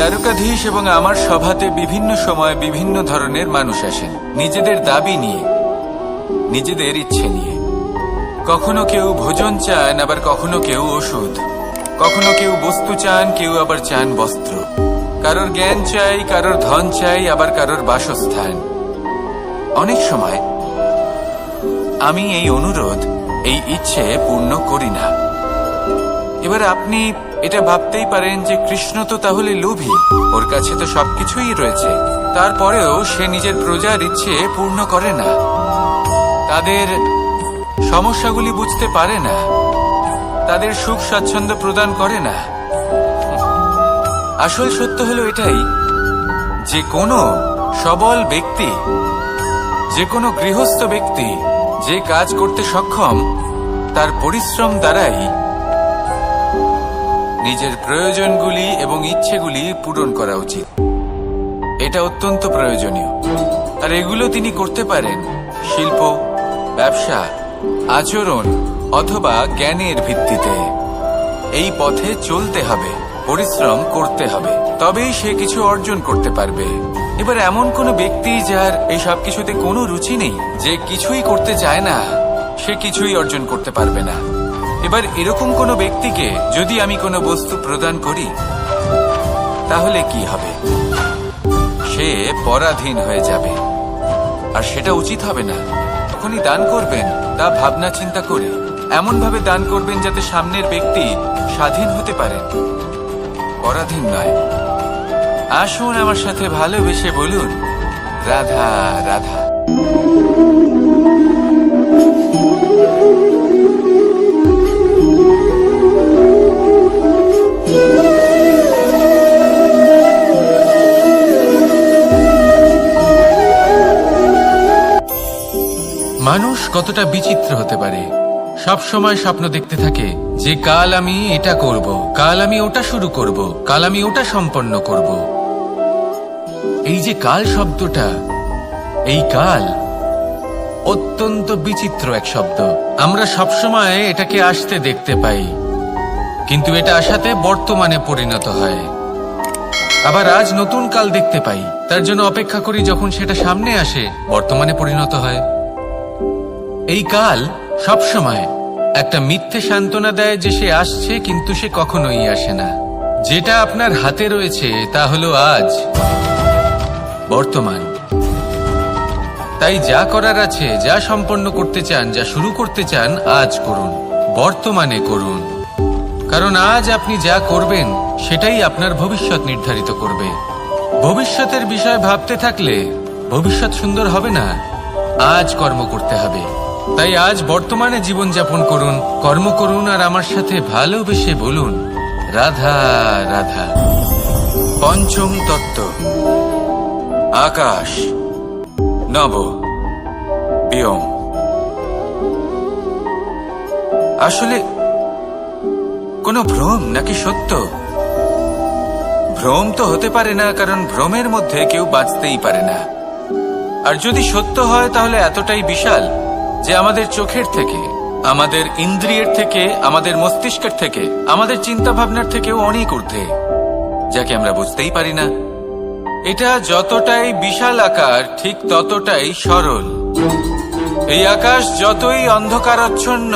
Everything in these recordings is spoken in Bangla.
দ্বারকাধীশ এবং আমার সভাতে বিভিন্ন সময় বিভিন্ন ধরনের মানুষ আসেন, নিজেদের দাবি নিয়ে, নিজেদের ইচ্ছে নিয়ে। কখনো কেউ ভোজন চান, আবার কখনো কেউ ওষুধ। কখনো কেউ বস্তু চান, কেউ আবার চান বস্ত্র। কারোর জ্ঞান চাই, কারোর ধন চাই, আবার কারোর বাসস্থান। অনেক সময় আমি এই অনুরোধ, এই ইচ্ছে পূর্ণ করি না। এবার আপনি এটা ভাবতেই পারেন যে কৃষ্ণ তো তাহলে লোভী, ওর কাছে তো সবকিছুই রয়েছে, তারপরেও সে নিজের প্রজার ইচ্ছে পূর্ণ করে না, তাদের সমস্যাগুলি বুঝতে পারে না, তাদের সুখ স্বাচ্ছন্দ্য প্রদান করে না। আসল সত্য হলো এটাই যে কোনো সবল ব্যক্তি, যে কোনো গৃহস্থ ব্যক্তি যে কাজ করতে সক্ষম, তার পরিশ্রম দ্বারাই নিজের প্রয়োজনগুলি এবং ইচ্ছেগুলি পূরণ করা উচিত। এটা অত্যন্ত প্রয়োজনীয়। আর এগুলো তিনি করতে পারেন শিল্প, ব্যবসা, আচরণ অথবা জ্ঞানের ভিত্তিতে। এই পথে চলতে হবে, পরিশ্রম করতে হবে, তবেই সে কিছু অর্জন করতে পারবে। এবার এমন কোনো ব্যক্তি যার এই সব কিছুতে কোনো রুচি নেই, যে কিছুই করতে চায় না, সে কিছুই অর্জন করতে পারবে না। এবার এরকম কোনো ব্যক্তিকে যদি আমি কোনো বস্তু প্রদান করি, তাহলে কি হবে? সে পরাধীন হয়ে যাবে, আর সেটা উচিত হবে না। তখনই দান করবেন তা ভাবনা চিন্তা করে, এমন ভাবে দান করবেন যাতে সামনের ব্যক্তি স্বাধীন হতে পারেন, পরাধীন নয়। আসুন আমার সাথে ভালোবেসে বলুন, রাধা রাধা। মানুষ কতটা বিচিত্র হতে পারে। সব সময় স্বপ্ন দেখতে থাকে যে কাল আমি এটা করব, কাল আমি ওটা শুরু করব, কাল আমি ওটা সম্পন্ন করব। এই যে কাল শব্দটা, এই কাল অত্যন্ত বিচিত্র এক শব্দ। আমরা সবসময় এটাকে আসতে দেখতে পাই, কিন্তু এটা আসাতে বর্তমানে পরিণত হয়। আবার আজ নতুন কাল দেখতে পাই, তার জন্য অপেক্ষা করি, যখন সেটা সামনে আসে বর্তমানে পরিণত হয়। এই কাল সবসময় একটা মিথ্যে সান্ত্বনা দেয় যে সে আসছে, কিন্তু সে কখনোই আসে না। যেটা আপনার হাতে রয়েছে তা হলো আজ, বর্তমান। তাই যা করার আছে, যা সম্পন্ন করতে চান, যা শুরু করতে চান, আজ করুন, বর্তমানে করুন। কারণ আজ আপনি যা করবেন সেটাই আপনার ভবিষ্যৎ নির্ধারিত করবে। ভবিষ্যতের বিষয় ভাবতে থাকলে ভবিষ্যৎ সুন্দর হবে না। আজ কর্ম করতে হবে। তাই আজ বর্তমানে জীবনযাপন করুন, কর্ম করুন, আর আমার সাথে ভালোবেসে বলুন, রাধা রাধা। পঞ্চম তত্ত্ব, আকাশ, নব, ব্যোম। আসলে কোনো ভ্রম নাকি সত্য? ভ্রম তো হতে পারে না, কারণ ভ্রমের মধ্যে কেউ বাঁচতেই পারে না। আর যদি সত্য হয় তাহলে এতটাই বিশাল যে আমাদের চোখের থেকে, আমাদের ইন্দ্রিয়ের থেকে, আমাদের মস্তিষ্কের থেকে, আমাদের চিন্তা ভাবনার থেকেও অনেক ঊর্ধ্বে, যাকে আমরা বুঝতেই পারি না। এটা যতটাই বিশাল আকার, ঠিক ততটাই সরল। এই আকাশ যতই অন্ধকারাচ্ছন্ন,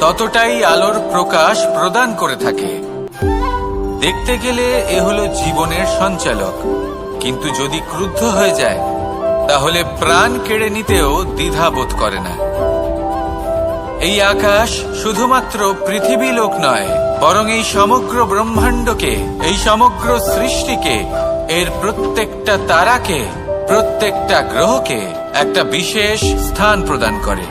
ততটাই আলোর প্রকাশ প্রদান করে থাকে। দেখতে গেলে এ হলো জীবনের সঞ্চালক, কিন্তু যদি ক্রুদ্ধ হয়ে যায় তাহলে প্রাণ কেড়ে নিতেও দ্বিধা বোধ করে না। এই আকাশ শুধুমাত্র পৃথিবী লোক নয়, বরং এই সমগ্র ব্রহ্মাণ্ডকে, এই সমগ্র সৃষ্টিকে, এর প্রত্যেকটা তারাকে, প্রত্যেকটা গ্রহকে একটা বিশেষ স্থান প্রদান করে।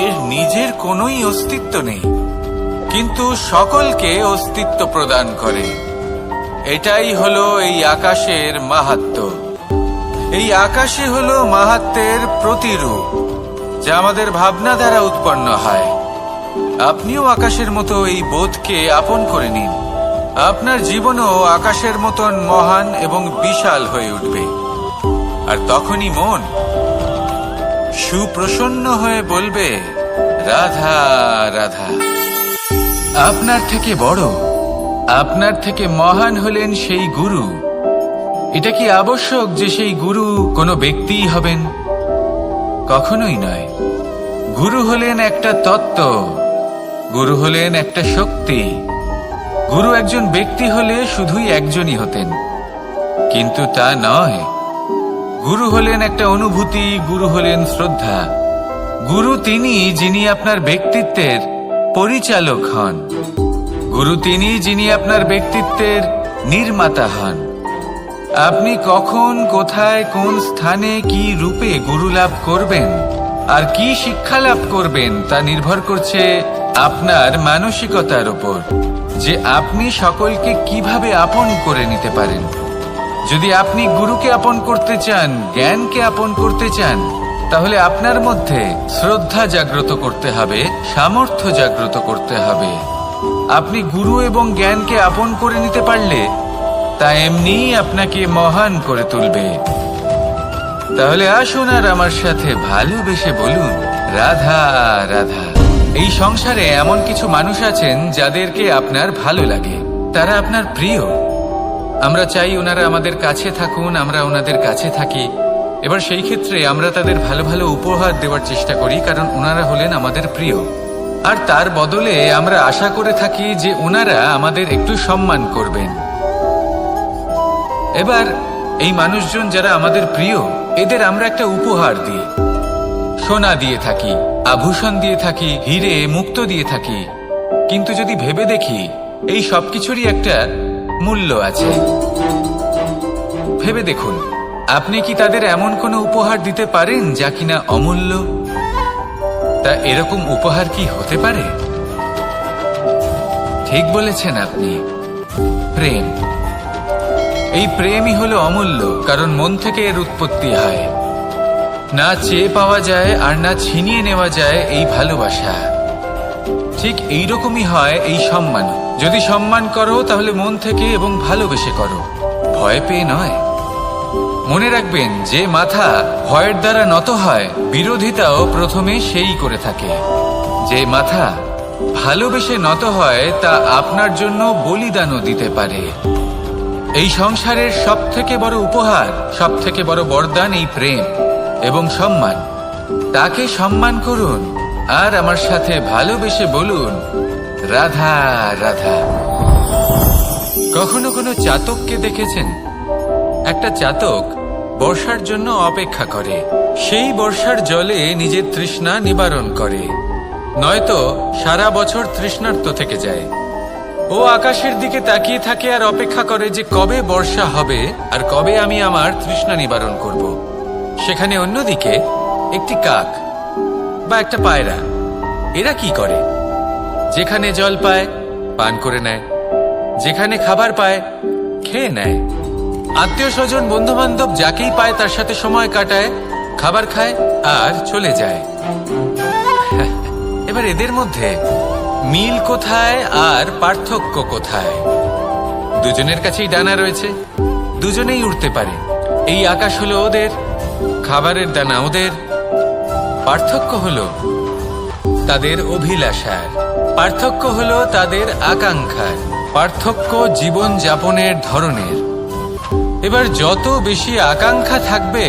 এর নিজের কোনোই অস্তিত্ব নেই, কিন্তু সকলকে অস্তিত্ব প্রদান করে। এটাই হলো এই আকাশের মাহাত্ম্য। এই আকাশে হলো মাহাত্ম্যের প্রতিরূপ, যা আমাদের ভাবনা দ্বারা উৎপন্ন হয়। আপনিও আকাশের মতো এই বোধকে আপন করে নিন। আপনার জীবনও আকাশের মতন মহান এবং বিশাল হয়ে উঠবে। আর তখনই মন সুপ্রসন্ন হয়ে বলবে, রাধা রাধা। আপনার থেকে বড়, আপনার থেকে মহান হলেন সেই গুরু। এটা কি আবশ্যক যে সেই গুরু কোনো ব্যক্তিই হবেন? কখনোই নয়। গুরু হলেন একটা তত্ত্ব, গুরু হলেন একটা শক্তি। গুরু একজন ব্যক্তি হলে শুধুই একজনই হতেন, কিন্তু তা নয়। গুরু হলেন একটা অনুভূতি, গুরু হলেন শ্রদ্ধা। গুরু তিনি যিনি আপনার ব্যক্তিত্বের পরিচালক হন। গুরু তিনি যিনি আপনার ব্যক্তিত্বের নির্মাতা হন। আপনি কখন, কোথায়, কোন স্থানে, কি রূপে গুরু লাভ করবেন আর কি শিক্ষা লাভ করবেন তা নির্ভর করছে আপনার মানসিকতার উপর, যে আপনি সকলকে কিভাবে আপন করে নিতে পারেন। যদি আপনি গুরুকে আপন করতে চান, জ্ঞানকে আপন করতে চান, তাহলে আপনার মধ্যে শ্রদ্ধা জাগ্রত করতে হবে, সামর্থ্য জাগ্রত করতে হবে। আপনি গুরু এবং জ্ঞানকে আপন করে নিতে পারলে তা এমনিই আপনাকে মহান করে তুলবে। তাহলে আসুন আর আমার সাথে ভালোবেসে বলুন, রাধা রাধা। এই সংসারে এমন কিছু মানুষ আছেন যাদেরকে আপনার ভালো লাগে, তারা আপনার প্রিয়। আমরা চাই ওনারা আমাদের কাছে থাকুন, আমরা ওনাদের কাছে থাকি। এবার সেই ক্ষেত্রে আমরা তাদের ভালো ভালো উপহার দেওয়ার চেষ্টা করি, কারণ ওনারা হলেন আমাদের প্রিয়। আর তার বদলে আমরা আশা করে থাকি যে ওনারা আমাদের একটু সম্মান করবেন। এবার এই মানুষজন যারা আমাদের প্রিয়, এদের আমরা একটা উপহার দিই। সোনা দিয়ে থাকি, আভূষণ দিয়ে থাকি, হিরে মুক্তো দিয়ে থাকি। কিন্তু যদি ভেবে দেখি, এই সবকিছুরই একটা মূল্য আছে। ভেবে দেখুন, আপনি কি তাদের এমন কোনো উপহার দিতে পারেন যা কিনা অমূল্য? তা এরকম উপহার কি হতে পারে? ঠিক বলেছেন আপনি, প্রেম। এই প্রেমই হলো অমূল্য, কারণ মন থেকে এর উৎপত্তি হয়। না চেয়ে পাওয়া যায় আর না ছিনিয়ে নেওয়া যায় এই ভালোবাসা। ঠিক এইরকমই হয় এই সম্মান। যদি সম্মান করো তাহলে মন থেকে এবং ভালোবেসে করো, ভয় পেয়ে নয়। মনে রাখবেন, যে মাথা ভয়ের দ্বারা নত হয়, বিরোধিতাও প্রথমে সেই করে থাকে। যে মাথা ভালোবেসে নত হয়, তা আপনার জন্য বলিদানও দিতে পারে। এই সংসারের সব থেকে বড় উপহার, সব থেকে বড় বরদান এই প্রেম এবং সম্মান। তাকে সম্মান করুন আর আমার সাথে ভালোবেসে বলুন, রাধা রাধা। কখনো কোনো চাতককে দেখেছেন? একটা চাতক বর্ষার জন্য অপেক্ষা করে। সেই বর্ষার জলে নিজের তৃষ্ণা নিবারণ করে, নয়তো সারা বছর তৃষ্ণার্ত থেকে যায়। ও আকাশের দিকে তাকিয়ে থাকে আর অপেক্ষা করে যে কবে বর্ষা হবে আর কবে আমি আমার তৃষ্ণা নিবারণ করব। সেখানে অন্যদিকে একটি কাক বা একটা পায়রা, এরা কি করে? যেখানে জল পায় পান করে নেয়, যেখানে খাবার পায় খেয়ে নেয়। আত্মীয় স্বজন, বন্ধু বান্ধব যাকেই পায় তার সাথে সময় কাটায়, খাবার খায় আর চলে যায়। এবার এদের মধ্যে মিল কোথায় আর পার্থক্য কোথায়? দুজনের কাছেই ডানা রয়েছে, দুজনেই উড়তে পারে। এই আকাশ হলো ওদের, খাবারের দানা ওদের। পার্থক্য হলো তাদের অভিলাষার, পার্থক্য হলো তাদের আকাঙ্ক্ষার, পার্থক্য জীবন যাপনের ধরনের। এবার যত বেশি আকাঙ্ক্ষা থাকবে,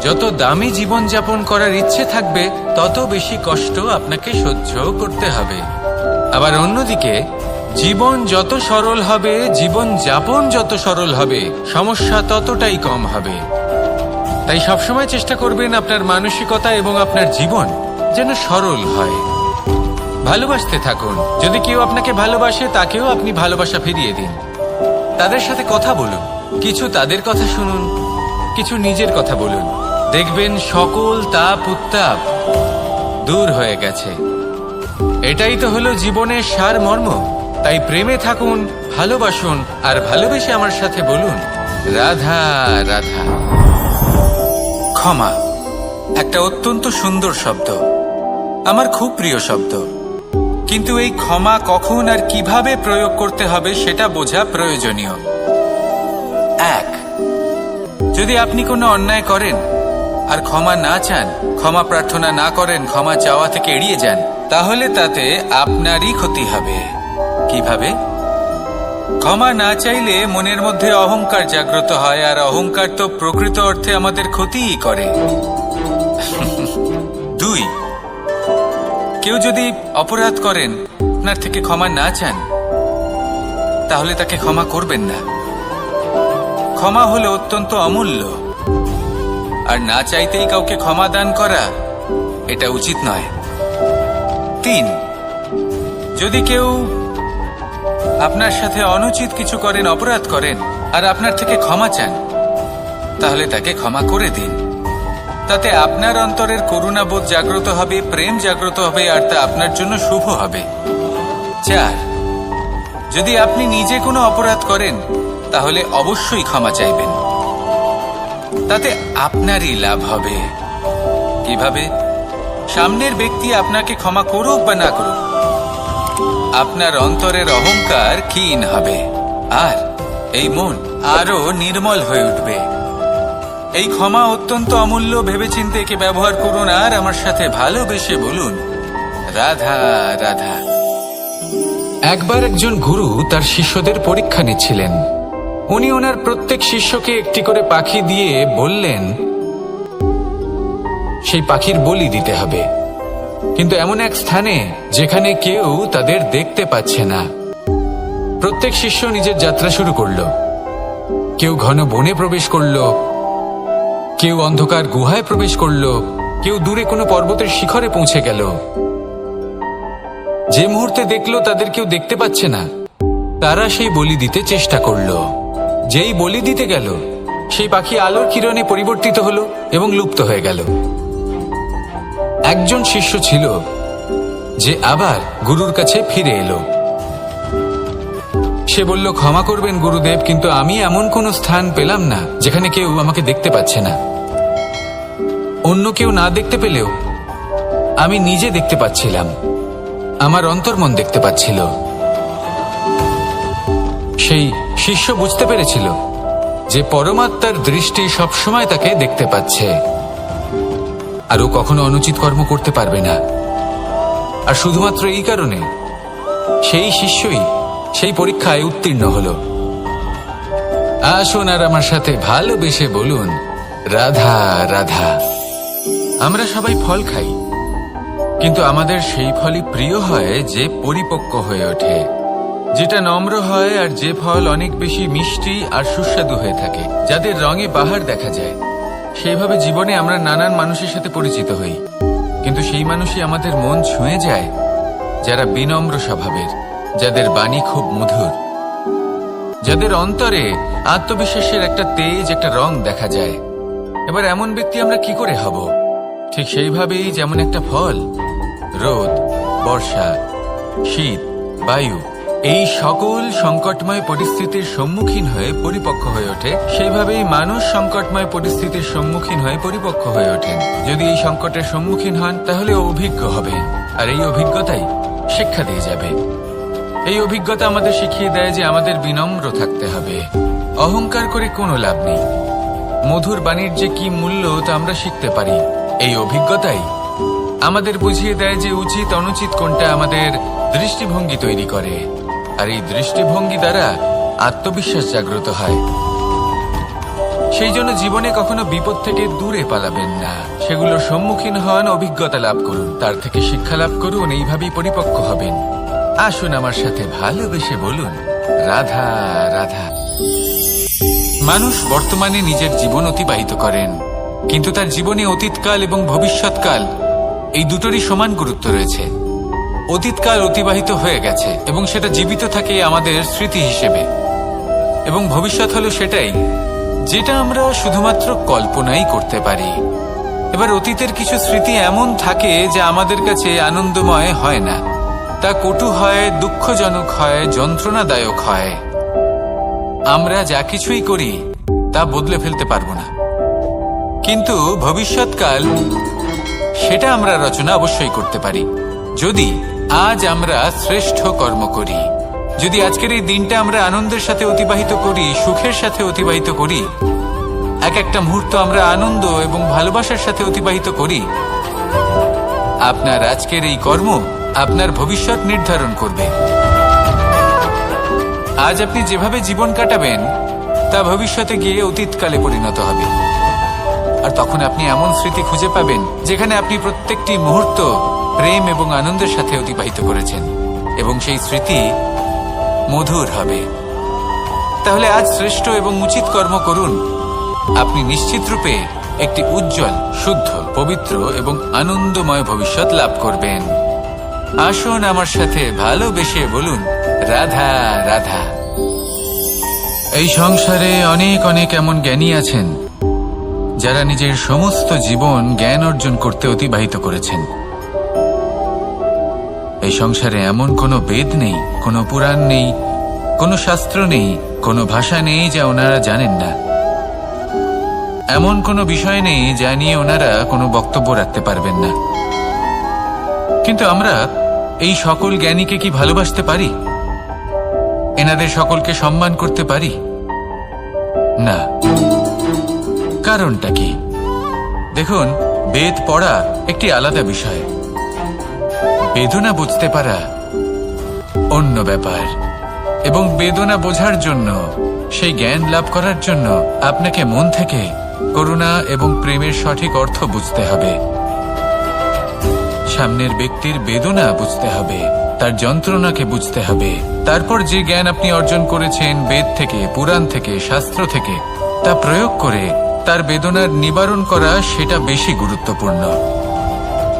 যত দামি জীবন যাপন করার ইচ্ছে থাকবে, তত বেশি কষ্ট আপনাকে সহ্য করতে হবে। আবার অন্যদিকে জীবন যত সরল হবে, জীবন যাপন যত সরল হবে, সমস্যা ততটাই কম হবে। তাই সবসময় চেষ্টা করবেন আপনার মানসিকতা এবং আপনার জীবন যেন সরল হয়। ভালোবাসতে থাকুন। যদি কেউ আপনাকে ভালোবাসে, তাকেও আপনি ভালোবাসা ফিরিয়ে দিন। তাদের সাথে কথা বলুন, কিছু তাদের কথা শুনুন, কিছু নিজের কথা বলুন। দেখবেন সকল তাপ উত্তাপ দূর হয়ে গেছে। এটাই তো হলো জীবনের সারমর্ম। তাই প্রেমে থাকুন, ভালোবাসুন, আর ভালোবেসে আমার সাথে বলুন, রাধা রাধা। ক্ষমা একটা অত্যন্ত সুন্দর শব্দ, আমার খুব প্রিয় শব্দ। কিন্তু এই ক্ষমা কখন আর কিভাবে প্রয়োগ করতে হবে সেটা বোঝা প্রয়োজনীয়। এক, যদি আপনি কোনো অন্যায় করেন আর ক্ষমা না চান, ক্ষমা প্রার্থনা না করেন, ক্ষমা চাওয়া থেকে এড়িয়ে যান, তাহলে তাতে আপনারই ক্ষতি হবে। কিভাবে? ক্ষমা না চাইলে মনের মধ্যে অহংকার জাগ্রত হয়, আর অহংকার তো প্রকৃত অর্থে আমাদের ক্ষতিই করে। 2, কেউ যদি অপরাধ করেন, আপনার থেকে ক্ষমা না চান, তাহলে তাকে ক্ষমা করবেন না। ক্ষমা হলো অত্যন্ত অমূল্য, আর না চাইতেই কাউকে ক্ষমা দান করা এটা উচিত নয়। 3, যদি কেউ আপনার সাথে অনুচিত কিছু করেন, অপরাধ করেন, আর আপনার থেকে ক্ষমা চান, তাহলে তাকে ক্ষমা করে দিন। তাতে আপনার অন্তরের করুণাবোধ জাগ্রত হবে, প্রেম জাগ্রত হবে, আর তা আপনার জন্য শুভ হবে। 4, যদি আপনি নিজে কোনো অপরাধ করেন, তাহলে অবশ্যই ক্ষমা চাইবেন। তাতে আপনারই লাভ হবে। কিভাবে? সামনের ব্যক্তি আপনাকে ক্ষমা করুক বা না করুক, আপনার অন্তরের অহংকার ক্ষীণ হবে, আর এই মন আরো নির্মল হয়ে উঠবে। এই ক্ষমা অত্যন্ত অমূল্য, ভেবেচিন্তে একে ব্যবহার করুন, আর আমার সাথে ভালোবেসে বলুন, রাধা রাধা। একবার একজন গুরু তার শিষ্যদের পরীক্ষা নিচ্ছিলেন। উনি ওনার প্রত্যেক শিষ্যকে একটি করে পাখি দিয়ে বললেন সেই পাখির বলি দিতে হবে, কিন্তু এমন এক স্থানে যেখানে কেউ তাদের দেখতে পাচ্ছে না। প্রত্যেক শিষ্য নিজের যাত্রা শুরু করল। কেউ ঘন বনে প্রবেশ করল, কেউ অন্ধকার গুহায় প্রবেশ করল, কেউ দূরে কোনো পর্বতের শিখরে পৌঁছে গেল। যে মুহূর্তে দেখলো তাদের কেউ দেখতে পাচ্ছে না, তারা সেই বলি দিতে চেষ্টা করল। যেই বলি দিতে গেল, সেই পাখি আলোর কিরণে পরিবর্তিত হলো এবং লুপ্ত হয়ে গেল। একজন শিষ্য ছিল যে আবার গুরুর কাছে ফিরে এলো। সে বলল, ক্ষমা করবেন গুরুদেব, কিন্তু আমি এমন কোনো স্থান পেলাম না যেখানে কেউ আমাকে দেখতে পাচ্ছে না। অন্য কেউ না দেখতে পেলেও আমি নিজে দেখতে পাচ্ছিলাম, আমার অন্তর্মন দেখতে পাচ্ছিল। সেই শিষ্য বুঝতে পেরেছিল যে পরমাত্মার দৃষ্টি সবসময় তাকে দেখতে পাচ্ছে, আর ও কখনো অনুচিত কর্ম করতে পারবে না। আর শুধুমাত্র এই কারণে সেই শিষ্যই সেই পরীক্ষায় উত্তীর্ণ হল। আসুন আর আমার সাথে ভালোবেসে বলুন, রাধা রাধা। আমরা সবাই ফল খাই, কিন্তু আমাদের সেই ফলই প্রিয় হয় যে পরিপক্ক হয়ে ওঠে, যেটা নম্র হয়, আর যে ফল অনেক বেশি মিষ্টি আর সুস্বাদু হয়ে থাকে, যাদের রঙে বাহার দেখা যায়। সেইভাবে জীবনে আমরা নানান মানুষের সাথে পরিচিত হই, কিন্তু সেই মানুষই আমাদের মন ছুঁয়ে যায় যারা বিনম্র স্বভাবের, যাদের বাণী খুব মধুর, যাদের অন্তরে আত্মবিশ্বাসের একটা তেজ, একটা রং দেখা যায়। এবার এমন ব্যক্তি আমরা কি করে হব? ঠিক সেইভাবেই যেমন একটা ফল রোদ, বর্ষা, শীত, বায়ু এই সকল সংকটময় পরিস্থিতির সম্মুখীন হয়ে পরিপক্ক হয়ে ওঠে, সেইভাবেই মানুষ সংকটময় পরিস্থিতির সম্মুখীন হয়ে পরিপক্ক হয়ে ওঠেন। যদি এই সংকটের সম্মুখীন হন, তাহলে অভিজ্ঞ হবেন, আর এই অভিজ্ঞতাই শিক্ষা দিয়ে যাবে। এই অভিজ্ঞতা আমাদের শিখিয়ে দেয় যে আমাদের বিনম্র থাকতে হবে। অহংকার করে কোনো লাভ নেই। মধুর বাণীর যে কি মূল্য তা আমরা শিখতে পারি। এই অভিজ্ঞতাই আমাদের বুঝিয়ে দেয় যে উচিত অনুচিত কোনটা, আমাদের দৃষ্টিভঙ্গি তৈরি করে, আর এই দৃষ্টিভঙ্গি দ্বারা আত্মবিশ্বাস জাগ্রত হয়। সেই জন্য জীবনে কখনো বিপদ থেকে দূরে পালাবেন না, সেগুলোর সম্মুখীন হন, অভিজ্ঞতা লাভ করুন, তার থেকে শিক্ষা লাভ করুন, এইভাবেই পরিপক্ক হবেন। আসুন আমার সাথে ভালোবেসে বলুন, রাধা রাধা। মানুষ বর্তমানে নিজের জীবন অতিবাহিত করেন, কিন্তু তার জীবনে অতীতকাল এবং ভবিষ্যৎকাল এই দুটোরই সমান গুরুত্ব রয়েছে। অতীতকাল অতিবাহিত হয়ে গেছে এবং সেটা জীবিত থাকে আমাদের স্মৃতি হিসেবে, এবং ভবিষ্যৎ হলো সেটাই যেটা আমরা শুধুমাত্র কল্পনাই করতে পারি। এবার অতীতের কিছু স্মৃতি এমন থাকে যা আমাদের কাছে আনন্দময় হয় না, তা কটু হয়, দুঃখজনক হয়, যন্ত্রণাদায়ক হয়। আমরা যা কিছুই করি তা বদলে ফেলতে পারবো না, কিন্তু ভবিষ্যৎকাল সেটা আমরা রচনা অবশ্যই করতে পারি, যদি আজ আমরা শ্রেষ্ঠ কর্ম করি। যদি আজকের এই দিনটা আমরা আনন্দের সাথে অতিবাহিত করি, সুখের সাথে অতিবাহিত করি, এক একটা মুহূর্ত আমরা আনন্দ এবং ভালোবাসার সাথে অতিবাহিত করি, আপনার আজকের এই কর্ম আপনার ভবিষ্যৎ নির্ধারণ করবে। আজ আপনি যেভাবে জীবন কাটাবেন তা ভবিষ্যতে গিয়ে অতীতকালে পরিণত হবে। আর তখন আপনি এমন স্মৃতি খুঁজে পাবেন যেখানে আপনি প্রত্যেকটি মুহূর্ত প্রেম এবং আনন্দের সাথে অতিবাহিত করেছেন, এবং সেই স্মৃতি মধুর হবে। তাহলে আজ শ্রেষ্ঠ এবং উচিত কর্ম করুন। আপনি নিশ্চিত রূপে একটি উজ্জ্বল, শুদ্ধ, পবিত্র এবং আনন্দময় ভবিষ্যৎ লাভ করবেন। আসুন আমার সাথে ভালোবেসে বলুন, রাধা রাধা। এই সংসারে অনেক অনেক এমন জ্ঞানী আছেন যারা নিজের সমস্ত জীবন জ্ঞান অর্জন করতে অতিবাহিত করেছেন। এই সংসারে এমন কোনো বেদ নেই, কোনো পুরাণ নেই, কোনো শাস্ত্র নেই, কোনো ভাষা নেই যা ওনারা জানেন না। এমন কোনো বিষয় নেই যা নিয়ে ওনারা কোনো বক্তব্য রাখতে পারবেন না। কিন্তু আমরা এই সকল জ্ঞানীকে কি ভালোবাসতে পারি? এনাদের সকলকে সম্মান করতে পারি না। কারণটা কি? দেখুন, বেদ পড়া একটি আলাদা বিষয়, বেদনা বুঝতে পারা অন্য ব্যাপার। এবং বেদনা বোঝার জন্য, সেই জ্ঞান লাভ করার জন্য আপনাকে মন থেকে করুণা এবং প্রেমের সঠিক অর্থ বুঝতে হবে। সামনের ব্যক্তির বেদনা বুঝতে হবে, তার যন্ত্রণাকে বুঝতে হবে। তারপর যে জ্ঞান আপনি অর্জন করেছেন বেদ থেকে, পুরাণ থেকে, শাস্ত্র থেকে, তা প্রয়োগ করে তার বেদনার নিবারণ করা, সেটা বেশি গুরুত্বপূর্ণ।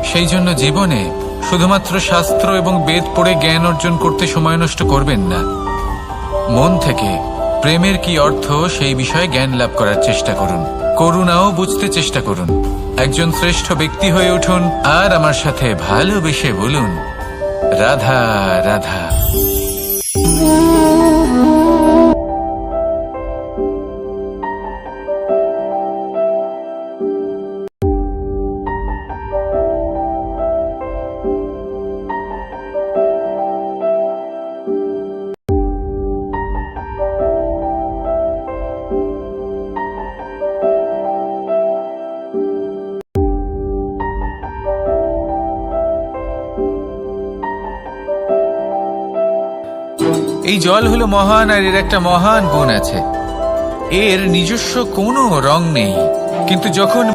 সেই জন্য জীবনে শুধুমাত্র শাস্ত্র এবং বেদ পড়ে জ্ঞান অর্জন করতে সময় নষ্ট করবেন না। মন থেকে প্রেমের কি অর্থ সেই বিষয়ে জ্ঞান লাভ করার চেষ্টা করুন। করুণাও বুঝতে চেষ্টা করুন। একজন শ্রেষ্ঠ ব্যক্তি হয়ে উঠুন আর আমার সাথে ভালোবেসে বলুন, রাধা রাধা। এই জল হলো মহান, আর এর একটা মহান গুণ আছে, এর নিজস্ব কোনো রং নেই। কিন্তু যখন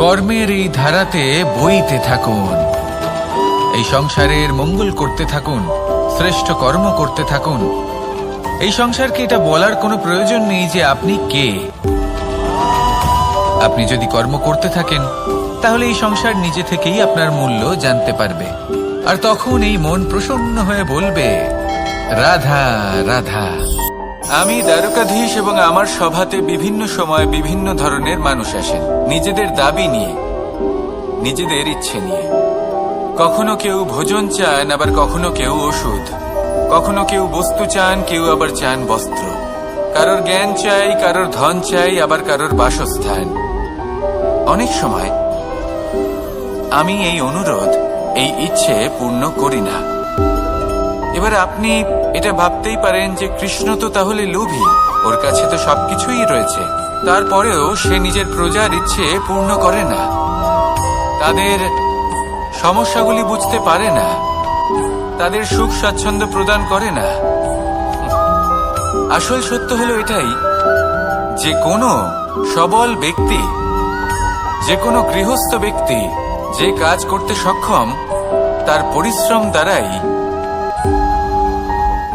কর্মের এই ধারাতে বইতে থাকুন, এই সংসারের মঙ্গল করতে থাকুন, শ্রেষ্ঠ কর্ম করতে থাকুন। এই সংসারকে এটা বলার কোনো প্রয়োজন নেই যে আপনি কে। আপনি যদি কর্ম করতে থাকেন তাহলে এই সংসার নিজে থেকেই আপনার মূল্য জানতে পারবে। আর তখন এই মন প্রসন্ন হয়ে বলবে, রাধা রাধা। আমি দ্বারকাধীশ, এবং আমার সভাতে বিভিন্ন সময় বিভিন্ন ধরনের মানুষ আসেন, নিজেদের দাবি নিয়ে, নিজেদের ইচ্ছে নিয়ে। কখনো কেউ ভোজন চান, আবার কখনো কেউ ওষুধ, কখনো কেউ বস্তু চান, কেউ আবার চান বস্ত্র। কারোর জ্ঞান চাই, কারোর ধন চাই, আবার কারোর বাসস্থান। অনেক সময় আমি এই অনুরোধ, এই ইচ্ছে পূর্ণ করি না। এবার আপনি এটা ভাবতেই পারেন যে কৃষ্ণ তো তাহলে লোভী, ওর কাছে তো সবকিছুই রয়েছে, তারপরেও সে নিজের প্রজার ইচ্ছে পূর্ণ করে না, তাদের সমস্যাগুলি বুঝতে পারে না, তাদের সুখ স্বাচ্ছন্দ্য প্রদান করে না। আসল সত্য হলো এটাই যে কোনো সবল ব্যক্তি, যে কোনো গৃহস্থ ব্যক্তি যে কাজ করতে সক্ষম, তার পরিশ্রম দ্বারাই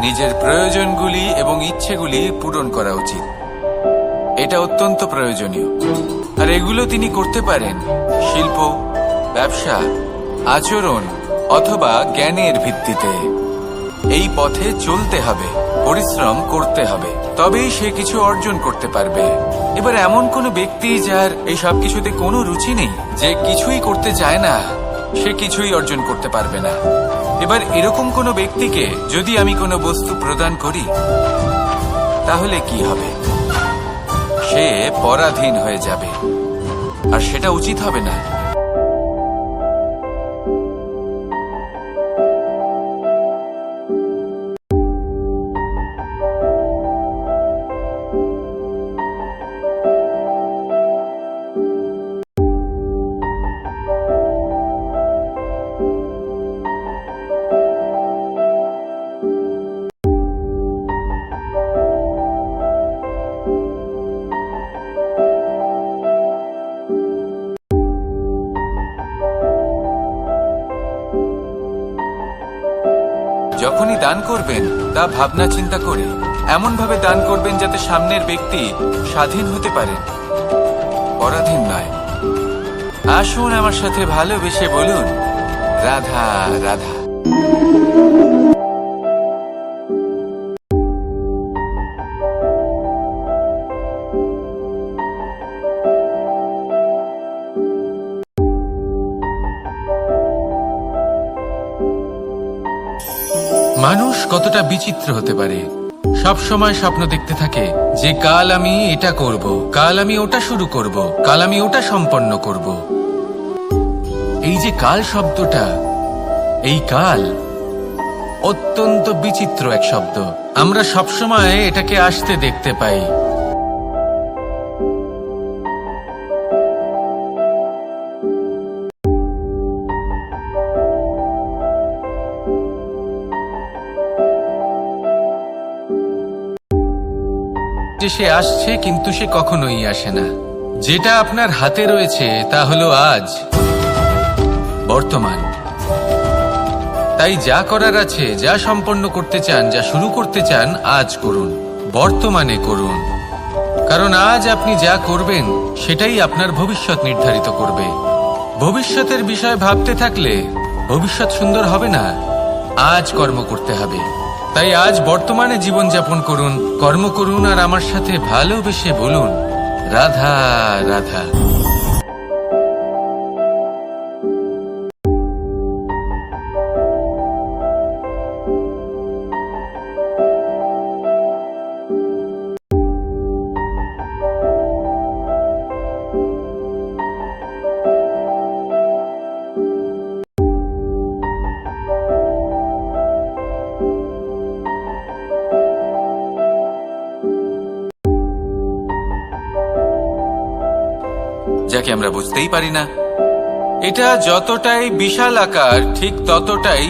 নিজের প্রয়োজনগুলি এবং ইচ্ছেগুলি পূরণ করা উচিত। এটা অত্যন্ত প্রয়োজনীয়। আর এগুলো তিনি করতে পারেন শিল্প, ব্যবসা, আচরণ অথবা জ্ঞানের ভিত্তিতে। এই পথে চলতে হবে, পরিশ্রম করতে হবে, তবেই সে কিছু অর্জন করতে পারবে। এবার এমন কোনো ব্যক্তি যার এই সব কিছুতে কোনো রুচি নেই, যে কিছুই করতে চায় না, সে কিছুই অর্জন করতে পারবে না। এবার এরকম কোনো ব্যক্তিকে যদি আমি কোনো বস্তু প্রদান করি, তাহলে কি হবে? সে পরাধীন হয়ে যাবে, আর সেটা উচিত হবে না। যখনই দান করবেন তা ভাবনা চিন্তা করে এমন ভাবে দান করবেন যাতে সামনের ব্যক্তি স্বাধীন হতে পারে, পরাধীন নয়। আসুন আমার সাথে ভালোবেসে বলুন, রাধা রাধা। মানুষ কতটা বিচিত্র হতে পারে। সব সময় স্বপ্ন দেখতে থাকে যে কাল আমি এটা করব, কাল আমি ওটা শুরু করব, কাল আমি ওটা সম্পন্ন করব। এই যে কাল শব্দটা, এই কাল অত্যন্ত বিচিত্র এক শব্দ। আমরা সবসময় এটাকে আসতে দেখতে পাই। যে সে আসছে, কিন্তু সে কখনোই আসে না। যেটা আপনার হাতে রয়েছে তা হলো আজ, বর্তমান। তাই যা করার আছে, যা সম্পন্ন করতে চান, যা শুরু করতে চান, আজ করুন, বর্তমানে করুন। কারণ আজ আপনি যা করবেন সেটাই আপনার ভবিষ্যৎ নির্ধারিত করবে। ভবিষ্যতের বিষয় ভাবতে থাকলে ভবিষ্যৎ সুন্দর হবে না। আজ কর্ম করতে হবে। তাই আজ বর্তমানে জীবনযাপন করুন, কর্ম করুন, আর আমার সাথে ভালোবেসে বলুন, রাধা রাধা। যাকে আমরা বুঝতেই পারি না। এটা যতটাই বিশাল আকার, ঠিক ততটাই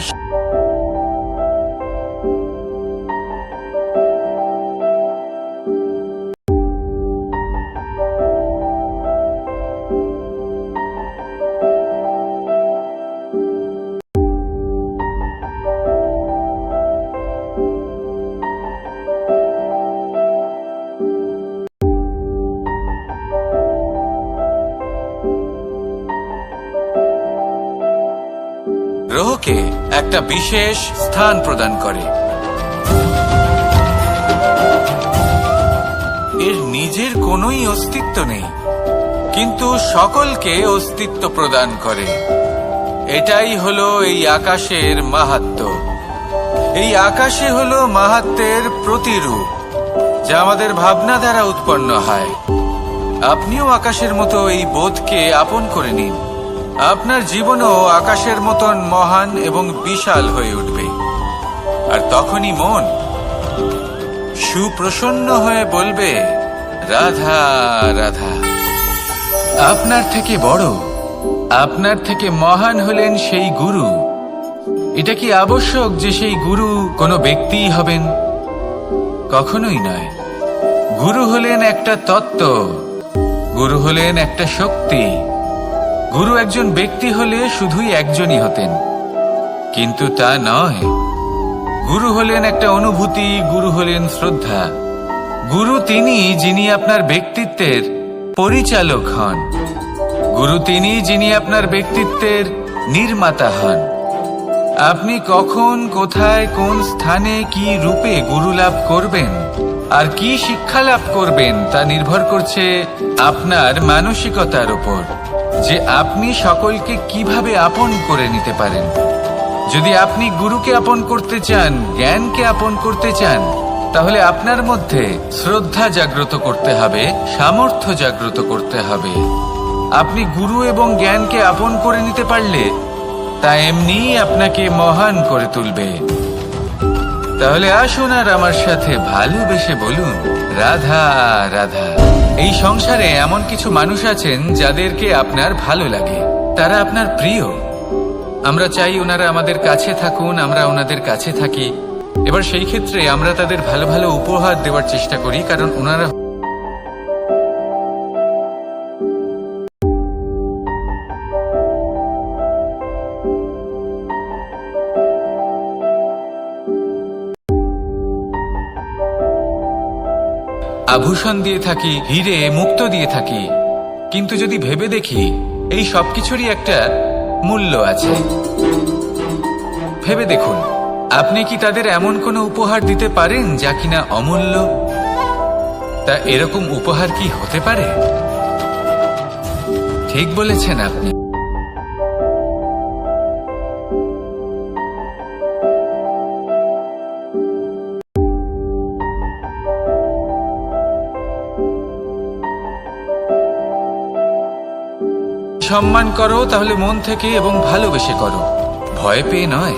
গ্রহকে একটা বিশেষ স্থান প্রদান করে। এর নিজের কোনোই অস্তিত্ব নেই, কিন্তু সকলকে অস্তিত্ব প্রদান করে। এটাই হলো এই আকাশের মাহাত্ম্য। এই আকাশে হলো মাহাত্ম্যের প্রতিরূপ, যা আমাদের ভাবনা দ্বারা উৎপন্ন হয়। আপনিও আকাশের মতো এই বোধকে আপন করে নিন। আপনার জীবনও আকাশের মতন মহান এবং বিশাল হয়ে উঠবে। আর তখনই মন সুপ্রসন্ন হয়ে বলবে, রাধা রাধা। আপনার থেকে বড়, আপনার থেকে মহান হলেন সেই গুরু। এটা কি আবশ্যক যে সেই গুরু কোনো ব্যক্তিই হবেন? কখনোই নয়। গুরু হলেন একটা তত্ত্ব, গুরু হলেন একটা শক্তি। গুরু একজন ব্যক্তি হলে শুধুই একজনই হতেন, কিন্তু তা নয়। গুরু হলেন একটা অনুভূতি, গুরু হলেন শ্রদ্ধা। গুরু তিনি যিনি আপনার ব্যক্তিত্বের পরিচালক হন। গুরু তিনি যিনি আপনার ব্যক্তিত্বের নির্মাতা হন। আপনি কখন, কোথায়, কোন স্থানে, কি রূপে গুরু লাভ করবেন আর কি শিক্ষা লাভ করবেন তা নির্ভর করছে আপনার মানসিকতার উপর, যে আপনি সকলকে কিভাবে আপন করে নিতে পারেন। যদি আপনি গুরুকে আপন করতে চান, জ্ঞানকে আপন করতে চান, তাহলে আপনার মধ্যে শ্রদ্ধা জাগ্রত করতে হবে, সামর্থ্য জাগ্রত করতে হবে। আপনি গুরু এবং জ্ঞানকে আপন করে নিতে পারলে তা এমনিই আপনাকে মহান করে তুলবে। তাহলে আসুন আর আমার সাথে ভালোবেসে বলুন, রাধা রাধা। এই সংসারে এমন কিছু মানুষ আছেন যাদেরকে আপনার ভালো লাগে, তারা আপনার প্রিয়। আমরা চাই ওনারা আমাদের কাছে থাকুন, আমরা ওনাদের কাছে থাকি। এবার সেই ক্ষেত্রে আমরা তাদের ভালো ভালো উপহার দেওয়ার চেষ্টা করি, কারণ ওনারা আভূষণ দিয়ে থাকি, হিরে মুক্ত দিয়ে থাকি, কিন্তু যদি ভেবে দেখি এই সবকিছুরই একটা মূল্য আছে। ভেবে দেখুন, আপনি কি তাদের এমন কোনো উপহার দিতে পারেন যা কিনা অমূল্য? তা এরকম উপহার কি হতে পারে? ঠিক বলেছেন আপনি। সম্মান করো তাহলে মন থেকে এবং ভালোবেসে করো, ভয় পেয়ে নয়।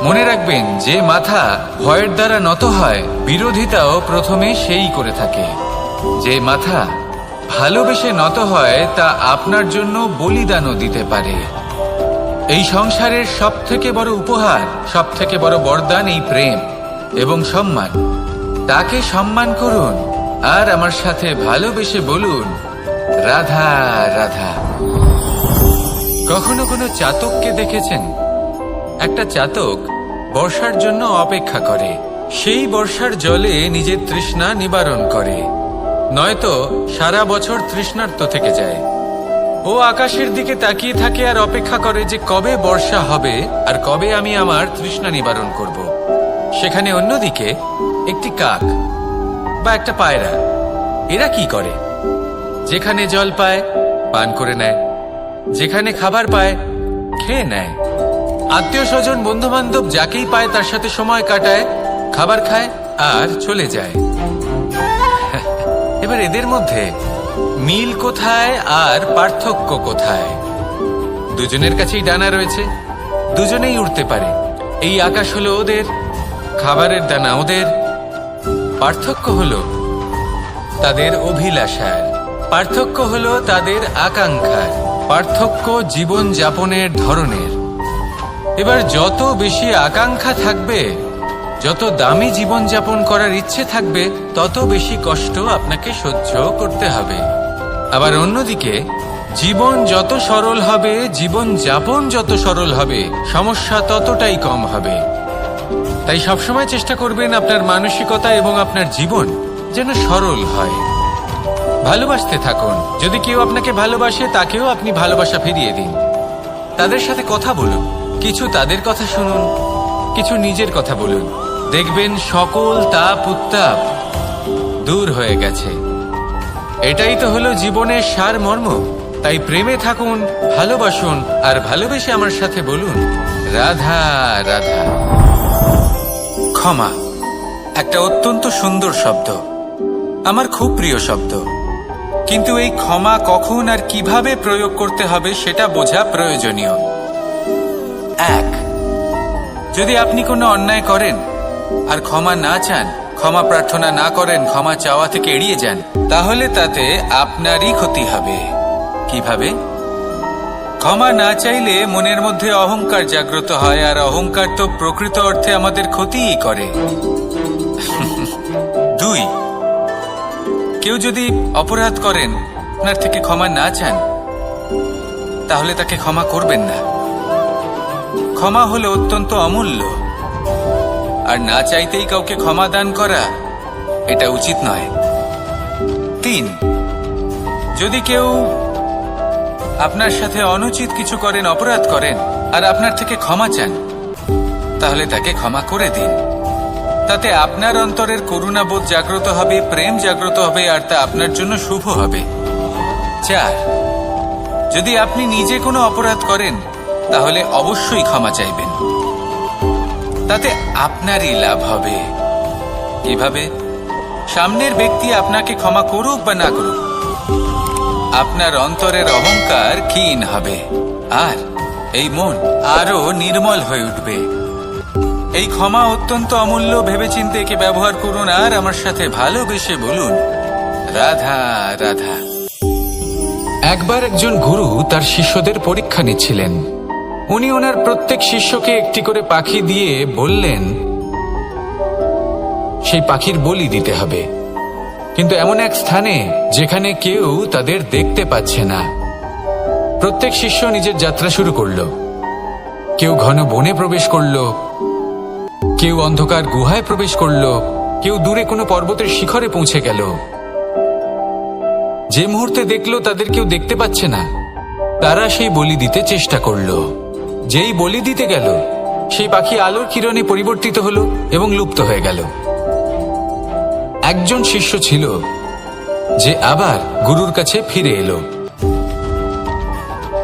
মনে রাখবেন, যে মাথা ভয়ের দ্বারা নত হয়, বিরোধিতাও প্রথমে সেই করে থাকে। যে মাথা ভালোবেসে নত হয় তা আপনার জন্য বলিদানও দিতে পারে। এই সংসারের সব থেকে বড় উপহার, সব থেকে বড় বরদান এই প্রেম এবং সম্মান। তাকে সম্মান করুন আর আমার সাথে ভালোবেসে বলুন, রাধা রাধা। কখনো কোনো চাতককে দেখেছেন? একটা চাতক বর্ষার জন্য অপেক্ষা করে, সেই বর্ষার জলে নিজের তৃষ্ণা নিবারণ করে, নয়তো সারা বছর তৃষ্ণার্ত থেকে যায়। ও আকাশের দিকে তাকিয়ে থাকে আর অপেক্ষা করে যে কবে বর্ষা হবে আর কবে আমি আমার তৃষ্ণা নিবারণ করব। সেখানে অন্যদিকে একটি কাক বা একটা পায়রা, এরা কি করে? যেখানে জল পায় পান করে নেয়, যেখানে খাবার পায় খেয়ে নেয়, আত্মীয় স্বজন বন্ধু বান্ধব যাকেই পায় তার সাথে সময় কাটায়, খাবার খায় আর চলে যায়। এবার এদের মধ্যে মিল কোথায় আর পার্থক্য কোথায়? দুজনের কাছেই ডানা রয়েছে, দুজনেই উড়তে পারে। এই আকাশ হলো ওদের, খাবারের দানা ওদের। পার্থক্য হলো তাদের অভিলাষার, পার্থক্য হলো তাদের আকাঙ্ক্ষার, পার্থক্য জীবন যাপনের ধরনের। এবার যত বেশি আকাঙ্ক্ষা থাকবে, যত দামি জীবন যাপন করার ইচ্ছে থাকবে, তত বেশি কষ্ট আপনাকে সহ্য করতে হবে। আবার অন্যদিকে জীবন যত সরল হবে, জীবন যাপন যত সরল হবে, সমস্যা ততটাই কম হবে। তাই সবসময় চেষ্টা করবেন আপনার মানসিকতা এবং আপনার জীবন যেন সরল হয়। ভালোবাসতে থাকুন। যদি কেউ আপনাকে ভালোবাসে, তাকেও আপনি ভালোবাসা ফিরিয়ে দিন। তাদের সাথে কথা বলুন, কিছু তাদের কথা শুনুন, কিছু নিজের কথা বলুন। দেখবেন সকল তাপ উত্তাপ দূর হয়ে গেছে। এটাই তো হলো জীবনের সারমর্ম। তাই প্রেমে থাকুন, ভালোবাসুন, আর ভালোবেসে আমার সাথে বলুন, রাধা রাধা। ক্ষমা একটা অত্যন্ত সুন্দর শব্দ, আমার খুব প্রিয় শব্দ। কিন্তু এই ক্ষমা কখন আর কিভাবে প্রয়োগ করতে হবে সেটা বোঝা প্রয়োজনীয়। এক, যদি আপনি কোনো অন্যায় করেন আর ক্ষমা না চান, ক্ষমা প্রার্থনা না করেন, ক্ষমা চাওয়া থেকে এড়িয়ে যান, তাহলে তাতে আপনারই ক্ষতি হবে। কিভাবে? ক্ষমা না চাইলে মনের মধ্যে অহংকার জাগ্রত হয়, আর অহংকার তো প্রকৃত অর্থে আমাদের ক্ষতিই করে। দুই, কেউ যদি অপরাধ করেন, আপনার থেকে ক্ষমা না চান, তাহলে তাকে ক্ষমা করবেন না। ক্ষমা হলো অত্যন্ত অমূল্য, আর না চাইতেই কাউকে ক্ষমা দান করা এটা উচিত নয়। তিন, যদি কেউ আপনার সাথে অনুচিত কিছু করেন, অপরাধ করেন, আর আপনার থেকে ক্ষমা চান, তাহলে তাকে ক্ষমা করে দিন। তাতে আপনার অন্তরের করুণাবোধ জাগ্রত হবে, প্রেম জাগ্রত হবে, আর তা আপনার জন্য শুভ হবে। চার, যদি আপনি নিজে কোনো অপরাধ করেন, তাহলে অবশ্যই ক্ষমা চাইবেন, তাতে আপনারই লাভ হবে। কিভাবে? সামনের ব্যক্তি আপনাকে ক্ষমা করুক বা না করুক, আপনার অন্তরের অহংকার ক্ষীণ হবে আর এই মন আরো নির্মল হয়ে উঠবে। এই ক্ষমা অত্যন্ত অমূল্য, ভেবেচিন্তে একে ব্যবহার করুন আর আমার সাথে ভালোবেসে বলুন, রাধা রাধা। একবার একজন গুরু তার শিষ্যদের পরীক্ষা নিচ্ছিলেন। উনি ওনার প্রত্যেক শিষ্যকে একটি করে পাখি দিয়ে বললেন সেই পাখির বলি দিতে হবে, কিন্তু এমন এক স্থানে যেখানে কেউ তাদের দেখতে পাচ্ছে না। প্রত্যেক শিষ্য নিজের যাত্রা শুরু করল। কেউ ঘন বনে প্রবেশ করল, কেউ অন্ধকার গুহায় প্রবেশ করল, কেউ দূরে কোনো পর্বতের শিখরে পৌঁছে গেল। যে মুহূর্তে দেখলো তাদের কেউ দেখতে পাচ্ছে না, তারা সেই বলি দিতে চেষ্টা করল। যেই বলি দিতে গেল, সেই পাখি আলোর কিরণে পরিবর্তিত হলো এবং লুপ্ত হয়ে গেল। একজন শিষ্য ছিল যে আবার গুরুর কাছে ফিরে এলো।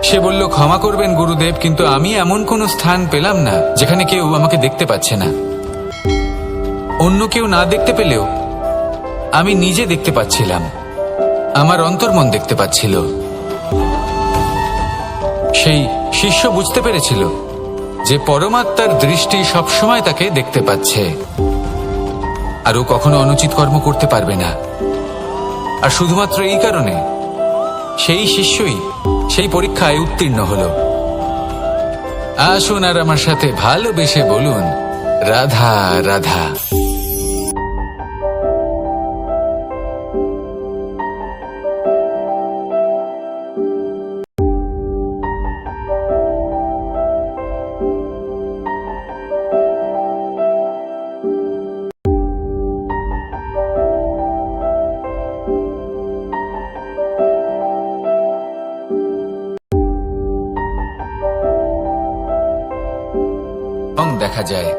সে বলল, ক্ষমা করবেন গুরুদেব, কিন্তু আমি এমন কোনো স্থান পেলাম না যেখানে কেউ আমাকে দেখতে পাচ্ছে না। অন্য কেউ না দেখতে পেলেও আমি নিজে দেখতে পাচ্ছিলাম, আমার অন্তর্মন দেখতে পাচ্ছিল। সেই শিষ্য বুঝতে পেরেছিল যে পরমাত্মার দৃষ্টি সবসময় তাকে দেখতে পাচ্ছে, আর ও কখনো অনুচিত কর্ম করতে পারবে না। আর শুধুমাত্র এই কারণে সেই শিষ্যই সেই পরীক্ষায় উত্তীর্ণ হল। আসুন আর আমার সাথে ভালোবেসে বলুন, রাধা রাধা। দেখা যায়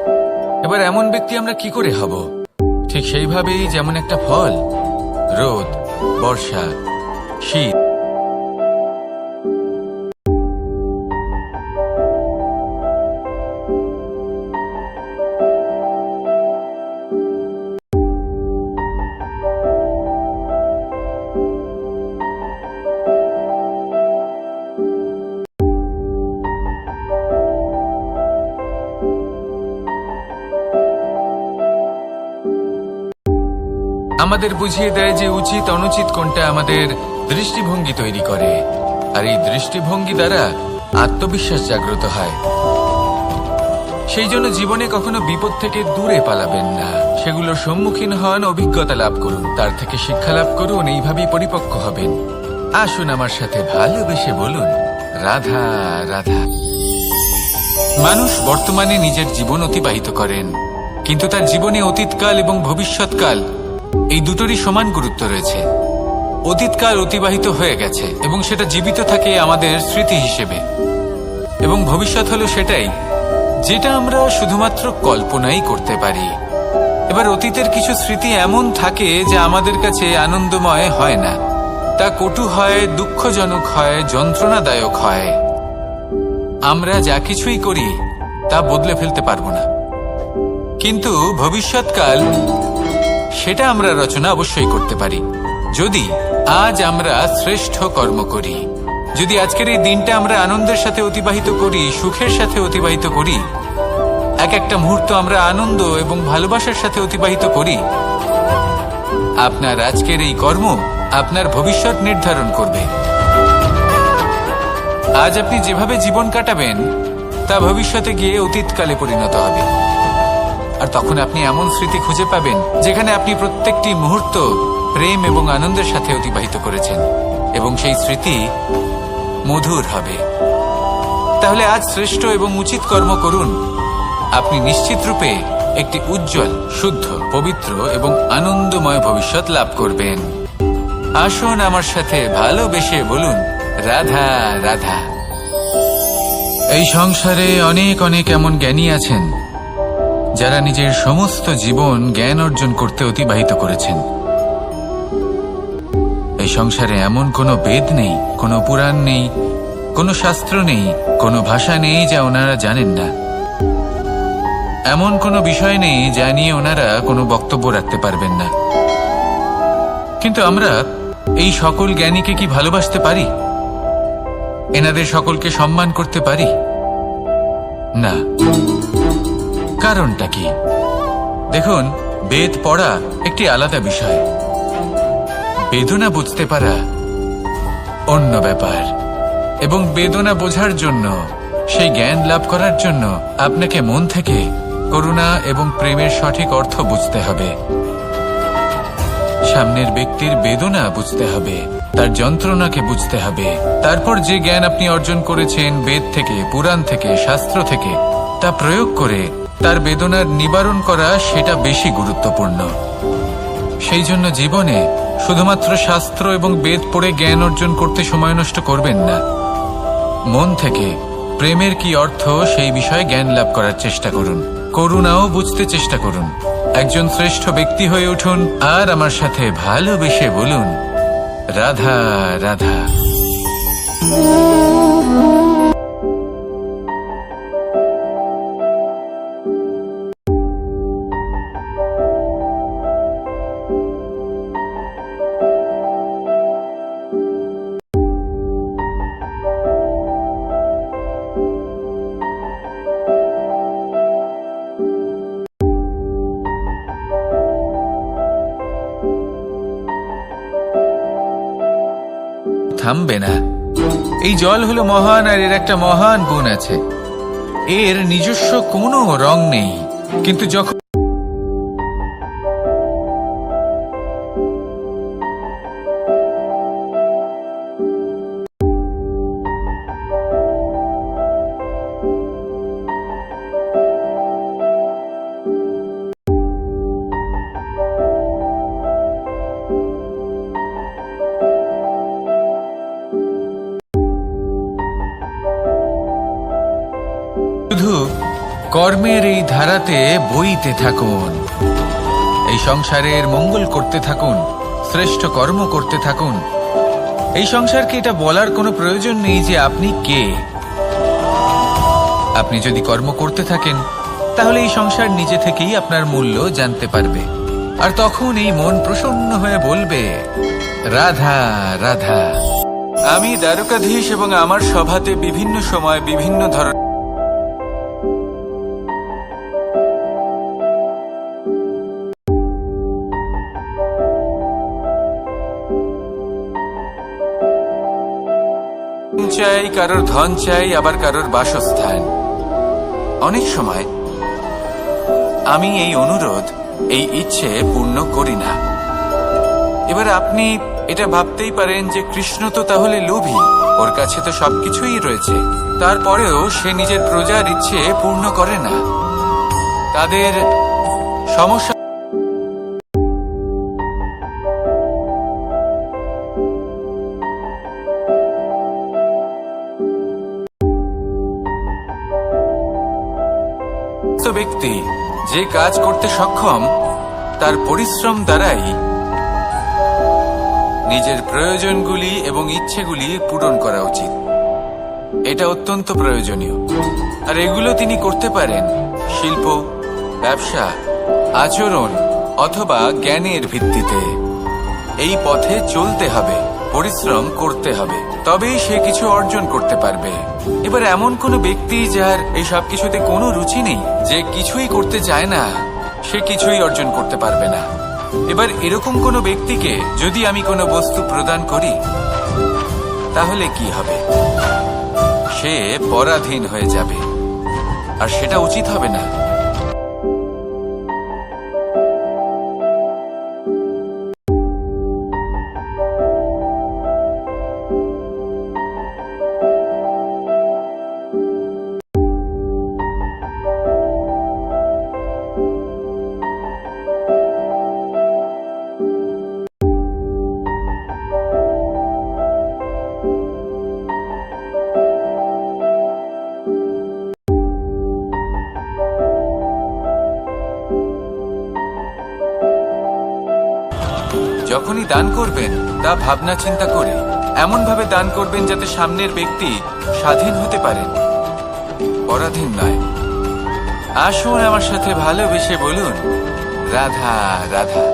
এবার এমন ব্যক্তি আমরা কি করে হব? ঠিক সেইভাবেই যেমন একটা ফল, রোদ, বর্ষা, শীত, আমাদের বুঝিয়ে দেয় যে উচিত অনুচিত কোনটা, আমাদের দৃষ্টিভঙ্গি তৈরি করে। আর এই দৃষ্টিভঙ্গি দ্বারা আত্মবিশ্বাস জাগ্রত হয়। সেই জন্য জীবনে কখনো বিপদ থেকে দূরে পালাবেন না, সেগুলোর সম্মুখীন হন, অভিজ্ঞতা লাভ করুন, তার থেকে শিক্ষা লাভ করুন, এইভাবেই পরিপক্ক হবেন। আসুন আমার সাথে ভালোবেসে বলুন, রাধা রাধা। মানুষ বর্তমানে নিজের জীবন অতিবাহিত করেন, কিন্তু তার জীবনে অতীতকাল এবং ভবিষ্যৎকাল এই দুটোরই সমান গুরুত্ব রয়েছে। অতীতকাল অতিবাহিত হয়ে গেছে এবং সেটা জীবিত থাকে আমাদের স্মৃতি হিসেবে, এবং ভবিষ্যৎ হলো সেটাই যেটা আমরা শুধুমাত্র কল্পনাই করতে পারি। এবার অতীতের কিছু স্মৃতি এমন থাকে যা আমাদের কাছে আনন্দময় হয় না, তা কটু হয়, দুঃখজনক হয়, যন্ত্রণাদায়ক হয়। আমরা যা কিছুই করি তা বদলে ফেলতে পারবো না, কিন্তু ভবিষ্যৎকাল সেটা আমরা রচনা অবশ্যই করতে পারি যদি আজ আমরা শ্রেষ্ঠ কর্ম করি। যদি আজকের এই দিনটা আমরা আনন্দের সাথে অতিবাহিত করি, সুখের সাথে অতিবাহিত করি, এক একটা মুহূর্ত আমরা আনন্দ এবং ভালোবাসার সাথে অতিবাহিত করি, আপনার আজকের এই কর্ম আপনার ভবিষ্যৎ নির্ধারণ করবে। আজ আপনি যেভাবে জীবন কাটাবেন তা ভবিষ্যতে গিয়ে অতীতকালে পরিণত হবে। আর তখন আপনি এমন স্মৃতি খুঁজে পাবেন যেখানে আপনি প্রত্যেকটি মুহূর্ত প্রেম এবং আনন্দের সাথে অতিবাহিত করেছেন, এবং সেই স্মৃতি মধুর হবে। তাহলে আজ শ্রেষ্ঠ এবং উচিত কর্ম করুন, আপনি নিশ্চিত রূপে একটি উজ্জ্বল, শুদ্ধ, পবিত্র এবং আনন্দময় ভবিষ্যৎ লাভ করবেন। আসুন আমার সাথে ভালোবেসে বলুন, রাধা রাধা। এই সংসারে অনেক অনেক এমন জ্ঞানী আছেন যারা নিজের সমস্ত জীবন জ্ঞান অর্জন করতে অতিবাহিত করেছেন। এই সংসারে এমন কোনো বেদ নেই, কোনো পুরাণ নেই, কোনো শাস্ত্র নেই, কোনো ভাষা নেই যা ওনারা জানেন না। এমন কোনো বিষয় নেই যা নিয়ে ওনারা কোনো বক্তব্য রাখতে পারবেন না। কিন্তু আমরা এই সকল জ্ঞানীকে কি ভালোবাসতে পারি? এনাদের সকলকে সম্মান করতে পারি না। কারণটা কি? দেখুন, বেদ পড়া একটি আলাদা বিষয়, বেদনা বুঝতে পারা অন্য ব্যাপার। এবং বেদনা বোঝার জন্য, সেই জ্ঞান লাভ করার জন্য আপনাকে মন থেকে করুণা এবং প্রেমের সঠিক অর্থ বুঝতে হবে। সামনের ব্যক্তির বেদনা বুঝতে হবে, তার যন্ত্রণাকে বুঝতে হবে। তারপর যে জ্ঞান আপনি অর্জন করেছেন বেদ থেকে, পুরাণ থেকে, শাস্ত্র থেকে, তা প্রয়োগ করে তার বেদনার নিবারণ করা, সেটা বেশি গুরুত্বপূর্ণ। সেই জন্য জীবনে শুধুমাত্র শাস্ত্র এবং বেদ পড়ে জ্ঞান অর্জন করতে সময় নষ্ট করবেন না। মন থেকে প্রেমের কি অর্থ সেই বিষয়ে জ্ঞান লাভ করার চেষ্টা করুন। করুণাও বুঝতে চেষ্টা করুন। একজন শ্রেষ্ঠ ব্যক্তি হয়ে উঠুন আর আমার সাথে ভালোবেসে বলুন, রাধা রাধা। থামবে না। এই জল হলো মহান, আর এর একটা মহান গুণ আছে, এর নিজস্ব কোনো রং নেই। কিন্তু যখন শুধু কর্মের এই ধারাতে বইতে থাকুন, এই সংসারের মঙ্গল করতে থাকুন, শ্রেষ্ঠ কর্ম করতে থাকুন। এই সংসারকে এটা বলার কোনো প্রয়োজন নেই যে আপনি কে। আপনি যদি কর্ম করতে থাকেন তাহলে এই সংসার নিজে থেকেই আপনার মূল্য জানতে পারবে। আর তখন এই মন প্রসন্ন হয়ে বলবে, রাধা রাধা। আমি দ্বারকাধীশ এবং আমার সভাতে বিভিন্ন সময় বিভিন্ন ধরনের চাই, কারোর ধন চাই, আবার কারোর বাসস্থান। অনেক সময় আমি এই অনুরোধ, এই ইচ্ছে পূর্ণ করি না। এবার আপনি এটা ভাবতেই পারেন যে কৃষ্ণ তো তাহলে লোভী, ওর কাছে তো সবকিছুই রয়েছে, তারপরেও সে নিজের প্রজার ইচ্ছে পূর্ণ করে না। তাদের সমস্যা ব্যক্তি যে কাজ করতে সক্ষম তার পরিশ্রম দ্বারাই নিজের প্রয়োজনগুলি এবং ইচ্ছেগুলি পূরণ করা উচিত। এটা অত্যন্ত প্রয়োজনীয়। আর এগুলো তিনি করতে পারেন শিল্প, ব্যবসা, আচরণ অথবা জ্ঞানের ভিত্তিতে। এই পথে চলতে হবে, পরিশ্রম করতে হবে, তবেই সে কিছু অর্জন করতে পারবে। এবার এমন কোনো ব্যক্তি যার এই সব কিছুতে কোনো রুচি নেই, যে কিছুই করতে চায় না, সে কিছুই অর্জন করতে পারবে না। এবার এরকম কোনো ব্যক্তিকে যদি আমি কোনো বস্তু প্রদান করি তাহলে কি হবে? সে পরাধীন হয়ে যাবে, আর সেটা উচিত হবে না। যখনই দান করবেন তা ভাবনা চিন্তা করে এমন ভাবে দান করবেন যাতে সামনের ব্যক্তি স্বাধীন হতে পারেন, পরাধীন নয়। আসুন আমার সাথে ভালোবেসে বলুন রাধা রাধা।